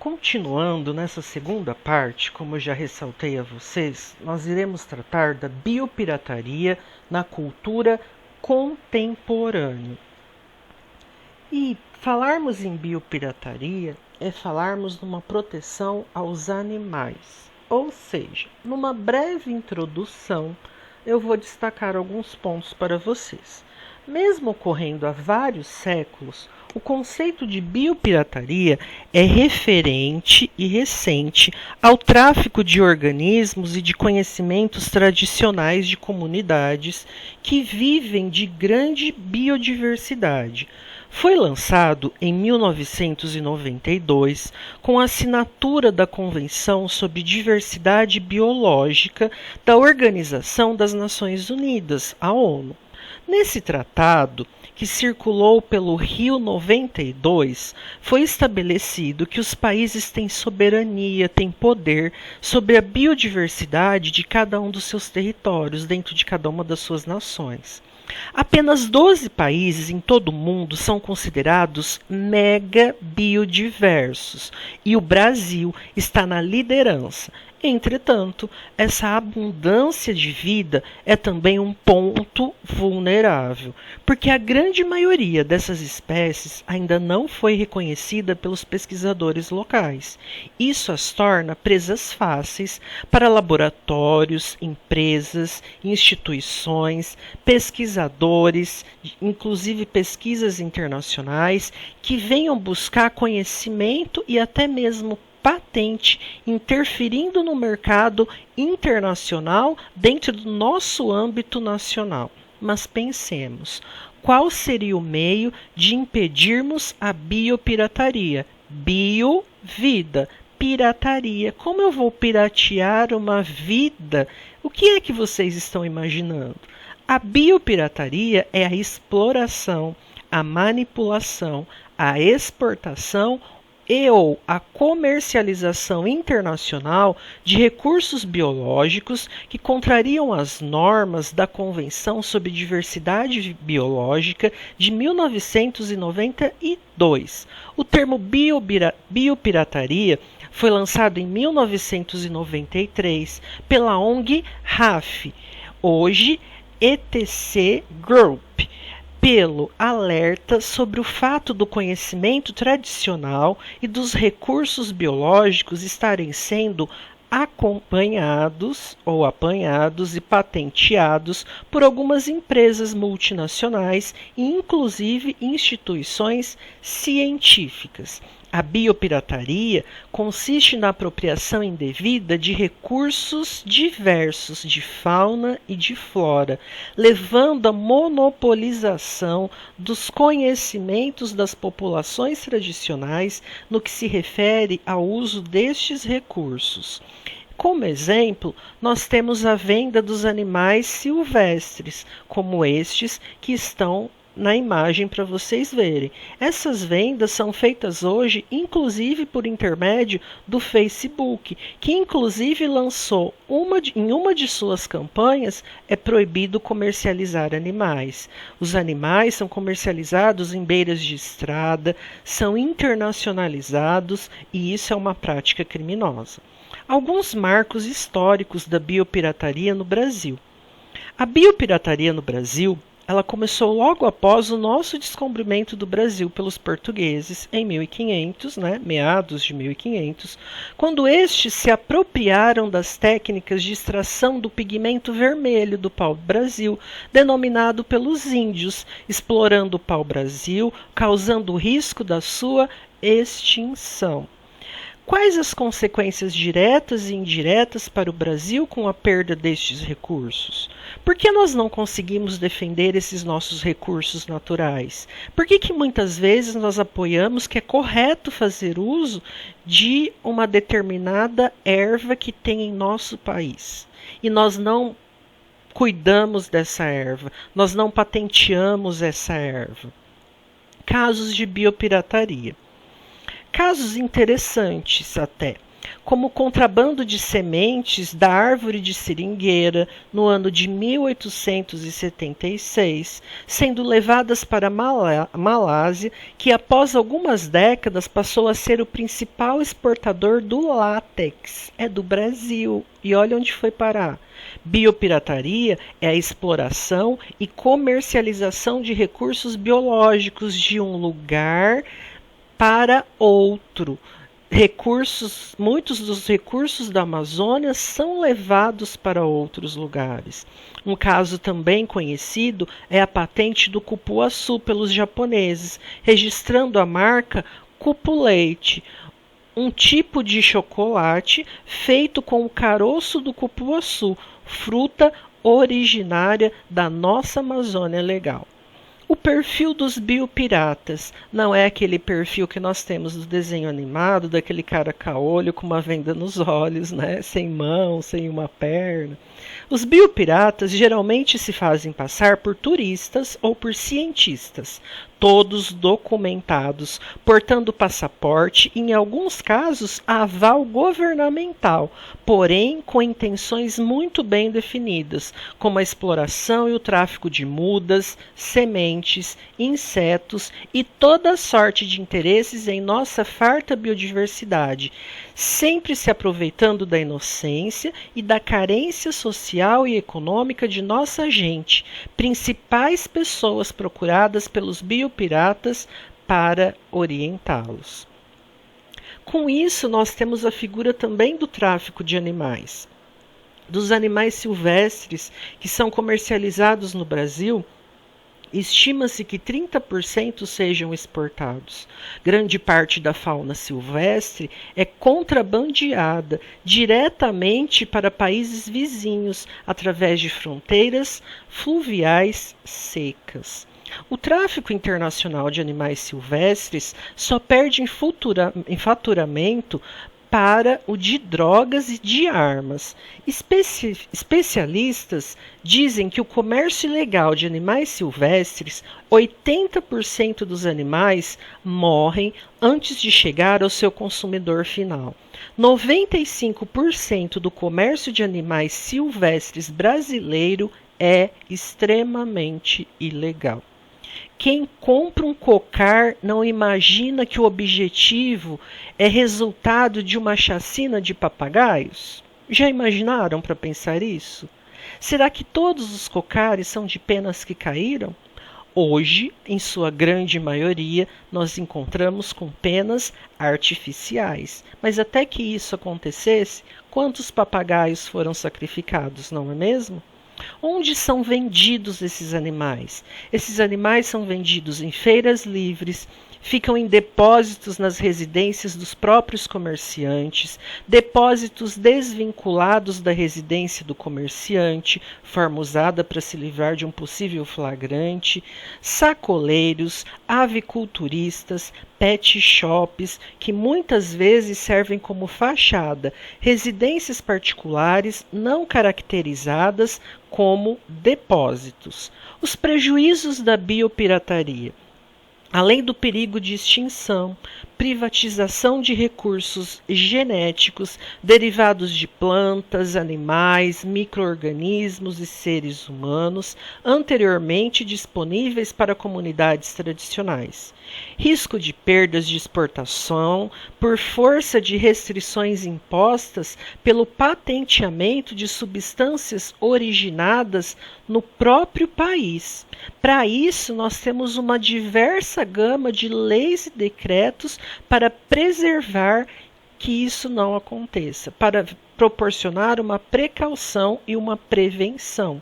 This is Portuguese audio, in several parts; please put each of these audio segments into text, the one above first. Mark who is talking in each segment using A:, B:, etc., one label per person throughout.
A: Continuando nessa segunda parte, como eu já ressaltei a vocês, nós iremos tratar da biopirataria na cultura contemporânea. E falarmos em biopirataria é falarmos numa proteção aos animais. Ou seja, numa breve introdução, eu vou destacar alguns pontos para vocês. Mesmo ocorrendo há vários séculos, o conceito de biopirataria é referente e recente ao tráfico de organismos e de conhecimentos tradicionais de comunidades que vivem de grande biodiversidade. Foi lançado em 1992 com a assinatura da Convenção sobre Diversidade Biológica da Organização das Nações Unidas, a ONU. Nesse tratado, que circulou pelo Rio 92, foi estabelecido que os países têm soberania, têm poder sobre a biodiversidade de cada um dos seus territórios, dentro de cada uma das suas nações. Apenas 12 países em todo o mundo são considerados mega biodiversos e o Brasil está na liderança. Entretanto, essa abundância de vida é também um ponto vulnerável, porque a grande maioria dessas espécies ainda não foi reconhecida pelos pesquisadores locais. Isso as torna presas fáceis para laboratórios, empresas, instituições, pesquisadores, inclusive pesquisas internacionais, que venham buscar conhecimento e até mesmo patente, interferindo no mercado internacional dentro do nosso âmbito nacional. Mas pensemos, qual seria o meio de impedirmos a biopirataria? Bio, vida. Pirataria. Como eu vou piratear uma vida? O que é que vocês estão imaginando? A biopirataria é a exploração, a manipulação, a exportação ou a comercialização internacional de recursos biológicos que contrariam as normas da Convenção sobre Diversidade Biológica de 1992. O termo biopirataria foi lançado em 1993 pela ONG RAF, hoje ETC Group, pelo alerta sobre o fato do conhecimento tradicional e dos recursos biológicos estarem sendo acompanhados ou apanhados e patenteados por algumas empresas multinacionais e inclusive instituições científicas. A biopirataria consiste na apropriação indevida de recursos diversos de fauna e de flora, levando à monopolização dos conhecimentos das populações tradicionais no que se refere ao uso destes recursos. Como exemplo, nós temos a venda dos animais silvestres, como estes que estão na imagem para vocês verem. Essas vendas são feitas hoje, inclusive por intermédio do Facebook, que inclusive lançou em uma de suas campanhas, é proibido comercializar animais. Os animais são comercializados em beiras de estrada, são internacionalizados e isso é uma prática criminosa. Alguns marcos históricos da biopirataria no Brasil. A biopirataria no Brasil ela começou logo após o nosso descobrimento do Brasil pelos portugueses em 1500, meados de 1500, quando estes se apropriaram das técnicas de extração do pigmento vermelho do pau-brasil, denominado pelos índios, explorando o pau-brasil, causando o risco da sua extinção. Quais as consequências diretas e indiretas para o Brasil com a perda destes recursos? Por que nós não conseguimos defender esses nossos recursos naturais? Por que muitas vezes nós apoiamos que é correto fazer uso de uma determinada erva que tem em nosso país? E nós não cuidamos dessa erva, nós não patenteamos essa erva. Casos de biopirataria. Casos interessantes até. como o contrabando de sementes da árvore de seringueira no ano de 1876, sendo levadas para a Malásia, que após algumas décadas passou a ser o principal exportador do látex. É do Brasil. E olha onde foi parar. Biopirataria é a exploração e comercialização de recursos biológicos de um lugar para outro. Muitos dos recursos da Amazônia são levados para outros lugares. Um caso também conhecido é a patente do cupuaçu pelos japoneses, registrando a marca Cupuleite, um tipo de chocolate feito com o caroço do cupuaçu, fruta originária da nossa Amazônia legal. O perfil dos biopiratas não é aquele perfil que nós temos do desenho animado, daquele cara caolho com uma venda nos olhos, né? Sem mão, sem uma perna. Os biopiratas geralmente se fazem passar por turistas ou por cientistas, todos documentados, portando passaporte e, em alguns casos, aval governamental, porém com intenções muito bem definidas, como a exploração e o tráfico de mudas, sementes, insetos e toda sorte de interesses em nossa farta biodiversidade, sempre se aproveitando da inocência e da carência social e econômica de nossa gente, principais pessoas procuradas pelos biopiratas para orientá-los. Com isso, nós temos a figura também do tráfico de animais. Dos animais silvestres que são comercializados no Brasil, estima-se que 30% sejam exportados. Grande parte da fauna silvestre é contrabandeada diretamente para países vizinhos através de fronteiras fluviais secas. O tráfico internacional de animais silvestres só perde em faturamento para o de drogas e de armas. Especialistas dizem que o comércio ilegal de animais silvestres, 80% dos animais morrem antes de chegar ao seu consumidor final. 95% do comércio de animais silvestres brasileiro é extremamente ilegal. Quem compra um cocar não imagina que o objetivo é resultado de uma chacina de papagaios? Já imaginaram para pensar isso? Será que todos os cocares são de penas que caíram? Hoje, em sua grande maioria, nós encontramos com penas artificiais. Mas até que isso acontecesse, quantos papagaios foram sacrificados, não é mesmo? Onde são vendidos esses animais? Esses animais são vendidos em feiras livres, ficam em depósitos nas residências dos próprios comerciantes, depósitos desvinculados da residência do comerciante, forma usada para se livrar de um possível flagrante, sacoleiros, aviculturistas, pet shops, que muitas vezes servem como fachada, residências particulares não caracterizadas como depósitos. Os prejuízos da biopirataria. Além do perigo de extinção, privatização de recursos genéticos derivados de plantas, animais, micro-organismos e seres humanos anteriormente disponíveis para comunidades tradicionais. Risco de perdas de exportação por força de restrições impostas pelo patenteamento de substâncias originadas no próprio país. Para isso, nós temos uma diversa gama de leis e decretos para preservar que isso não aconteça, para proporcionar uma precaução e uma prevenção.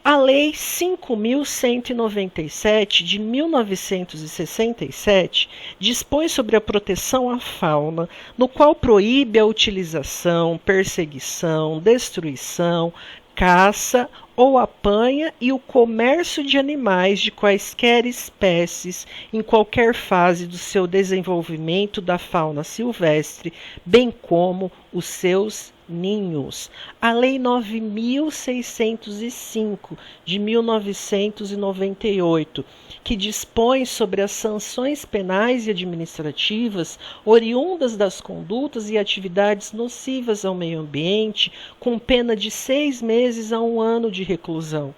A: A Lei 5.197 de 1967 dispõe sobre a proteção à fauna, no qual proíbe a utilização, perseguição, destruição, caça ou apanha e o comércio de animais de quaisquer espécies em qualquer fase do seu desenvolvimento da fauna silvestre, bem como os seus ninhos. A Lei 9.605, de 1998, que dispõe sobre as sanções penais e administrativas oriundas das condutas e atividades nocivas ao meio ambiente, com pena de 6 meses a 1 ano de reclusão.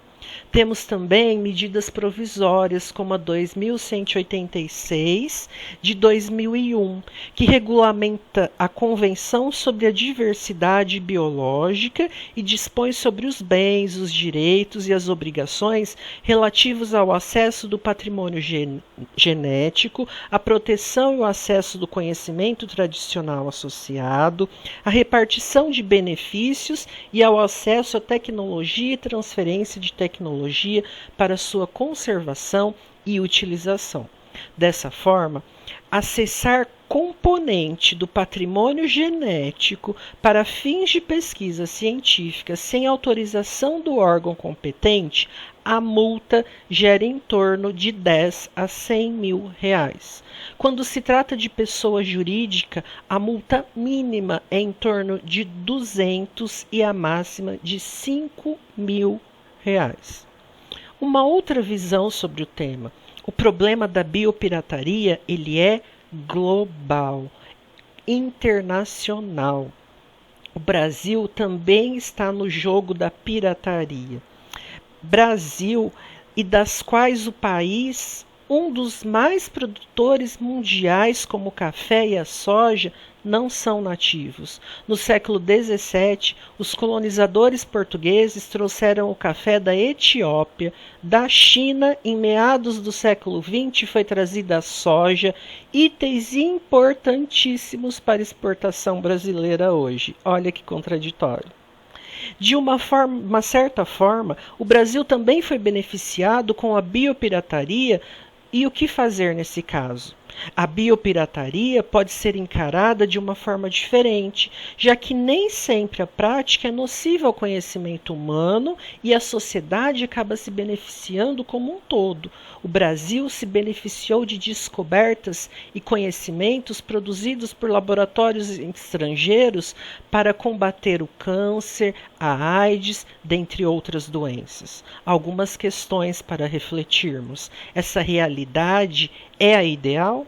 A: Temos também medidas provisórias, como a 2186, de 2001, que regulamenta a Convenção sobre a Diversidade Biológica e dispõe sobre os bens, os direitos e as obrigações relativos ao acesso do patrimônio genético, à proteção e o acesso do conhecimento tradicional associado, à repartição de benefícios e ao acesso à tecnologia e transferência de tecnologia para sua conservação e utilização. Dessa forma, acessar componente do patrimônio genético para fins de pesquisa científica sem autorização do órgão competente, a multa gera em torno de 10 a 100 mil reais. Quando se trata de pessoa jurídica, a multa mínima é em torno de 200 e a máxima de 5 mil reais. Uma outra visão sobre o tema. O problema da biopirataria, ele é global, internacional. O Brasil também está no jogo da pirataria. Brasil, e das quais o país, um dos mais produtores mundiais como o café e a soja, não são nativos. No século XVII, os colonizadores portugueses trouxeram o café da Etiópia. Da China, em meados do século XX, foi trazida a soja, itens importantíssimos para exportação brasileira hoje. Olha que contraditório. De uma certa forma, o Brasil também foi beneficiado com a biopirataria. E o que fazer nesse caso? A biopirataria pode ser encarada de uma forma diferente, já que nem sempre a prática é nociva ao conhecimento humano e a sociedade acaba se beneficiando como um todo. O Brasil se beneficiou de descobertas e conhecimentos produzidos por laboratórios estrangeiros para combater o câncer, a AIDS, dentre outras doenças. Algumas questões para refletirmos. Essa realidade é a ideal?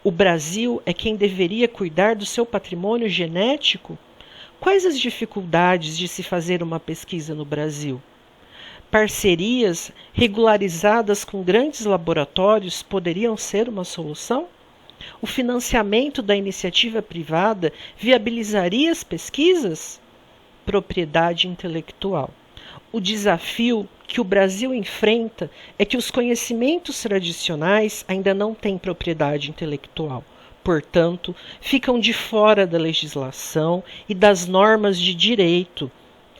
A: O Brasil é quem deveria cuidar do seu patrimônio genético? Quais as dificuldades de se fazer uma pesquisa no Brasil? Parcerias regularizadas com grandes laboratórios poderiam ser uma solução? O financiamento da iniciativa privada viabilizaria as pesquisas? Propriedade intelectual. O desafio que o Brasil enfrenta é que os conhecimentos tradicionais ainda não têm propriedade intelectual. Portanto, ficam de fora da legislação e das normas de direito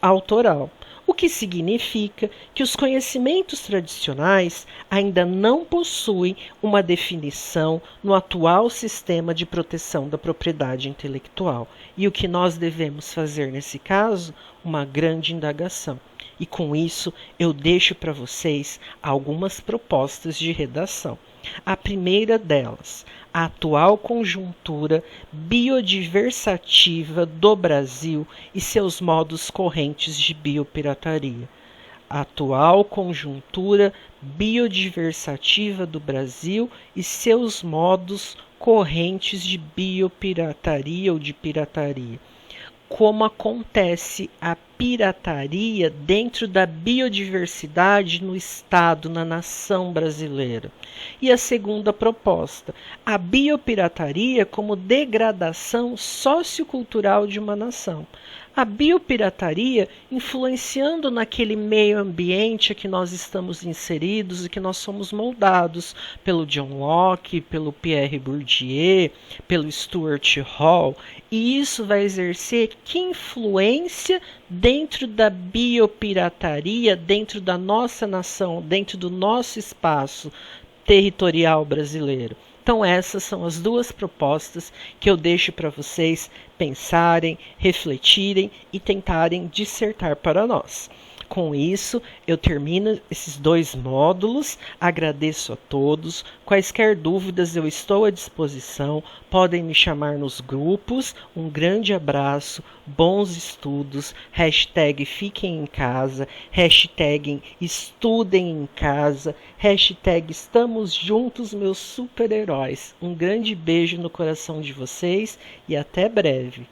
A: autoral, o que significa que os conhecimentos tradicionais ainda não possuem uma definição no atual sistema de proteção da propriedade intelectual. E o que nós devemos fazer nesse caso? Uma grande indagação. E com isso eu deixo para vocês algumas propostas de redação. A primeira delas, a atual conjuntura biodiversativa do Brasil e seus modos correntes de biopirataria. A atual conjuntura biodiversativa do Brasil e seus modos correntes de biopirataria ou de pirataria. Como acontece a pirataria dentro da biodiversidade no Estado, na nação brasileira. E a segunda proposta, a biopirataria como degradação sociocultural de uma nação. A biopirataria influenciando naquele meio ambiente que nós estamos inseridos e que nós somos moldados pelo John Locke, pelo Pierre Bourdieu, pelo Stuart Hall. E isso vai exercer que influência dentro da biopirataria, dentro da nossa nação, dentro do nosso espaço territorial brasileiro. Então essas são as duas propostas que eu deixo para vocês pensarem, refletirem e tentarem dissertar para nós. Com isso, eu termino esses 2 módulos. Agradeço a todos. Quaisquer dúvidas, eu estou à disposição. Podem me chamar nos grupos. Um grande abraço, bons estudos. Hashtag fiquem em casa. Hashtag estudem em casa. Hashtag estamos juntos, meus super-heróis. Um grande beijo no coração de vocês e até breve.